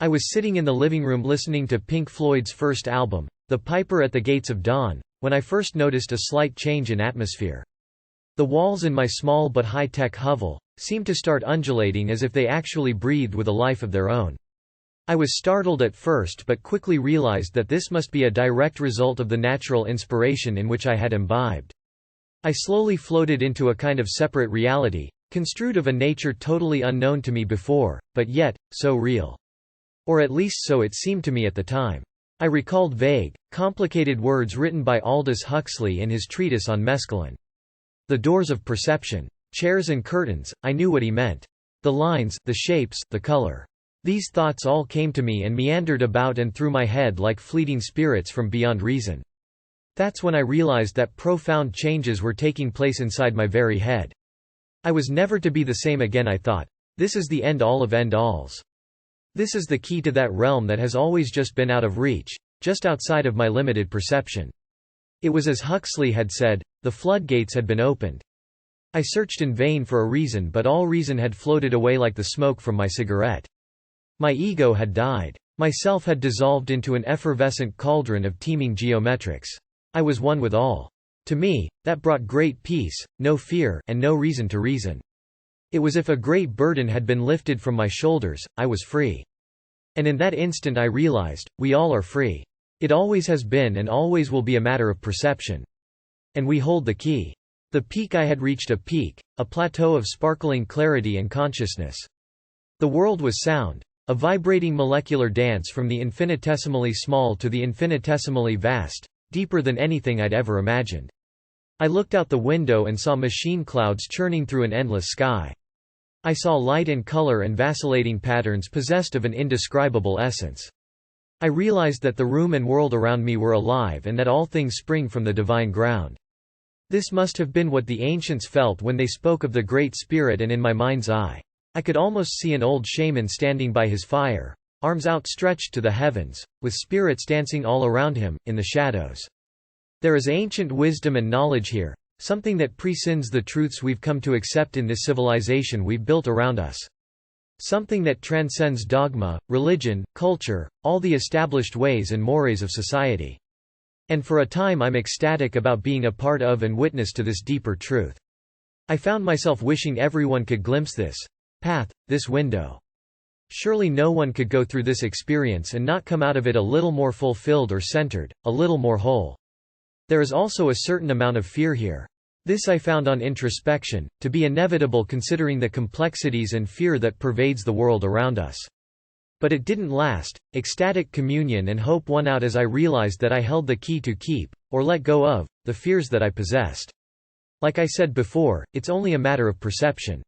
I was sitting in the living room listening to Pink Floyd's first album, The Piper at the Gates of Dawn, when I first noticed a slight change in atmosphere. The walls in my small but high-tech hovel seemed to start undulating as if they actually breathed with a life of their own. I was startled at first but quickly realized that this must be a direct result of the natural inspiration in which I had imbibed. I slowly floated into a kind of separate reality, construed of a nature totally unknown to me before, but yet, so real. Or at least so it seemed to me at the time. I recalled vague, complicated words written by Aldous Huxley in his treatise on mescaline. The doors of perception. Chairs and curtains, I knew what he meant. The lines, the shapes, the color. These thoughts all came to me and meandered about and through my head like fleeting spirits from beyond reason. That's when I realized that profound changes were taking place inside my very head. I was never to be the same again, I thought. This is the end-all of end-alls. This is the key to that realm that has always just been out of reach, just outside of my limited perception. It was as Huxley had said, the floodgates had been opened. I searched in vain for a reason, but all reason had floated away like the smoke from my cigarette. My ego had died. Myself had dissolved into an effervescent cauldron of teeming geometrics. I was one with all. To me, that brought great peace, no fear, and no reason to reason. It was as if a great burden had been lifted from my shoulders, I was free. And in that instant I realized, we all are free. It always has been and always will be a matter of perception. And we hold the key. The peak I had reached, a peak, a plateau of sparkling clarity and consciousness. The world was sound, a vibrating molecular dance from the infinitesimally small to the infinitesimally vast, deeper than anything I'd ever imagined. I looked out the window and saw machine clouds churning through an endless sky. I saw light and color and vacillating patterns possessed of an indescribable essence. I realized that the room and world around me were alive and that all things spring from the divine ground. This must have been what the ancients felt when they spoke of the Great Spirit, and in my mind's eye, I could almost see an old shaman standing by his fire, arms outstretched to the heavens, with spirits dancing all around him, in the shadows. There is ancient wisdom and knowledge here, something that prescinds the truths we've come to accept in this civilization we've built around us. Something that transcends dogma, religion, culture, all the established ways and mores of society. And for a time I'm ecstatic about being a part of and witness to this deeper truth. I found myself wishing everyone could glimpse this path, this window. Surely no one could go through this experience and not come out of it a little more fulfilled or centered, a little more whole. There is also a certain amount of fear here. This I found on introspection, to be inevitable considering the complexities and fear that pervades the world around us. But it didn't last. Ecstatic communion and hope won out as I realized that I held the key to keep, or let go of, the fears that I possessed. Like I said before, it's only a matter of perception.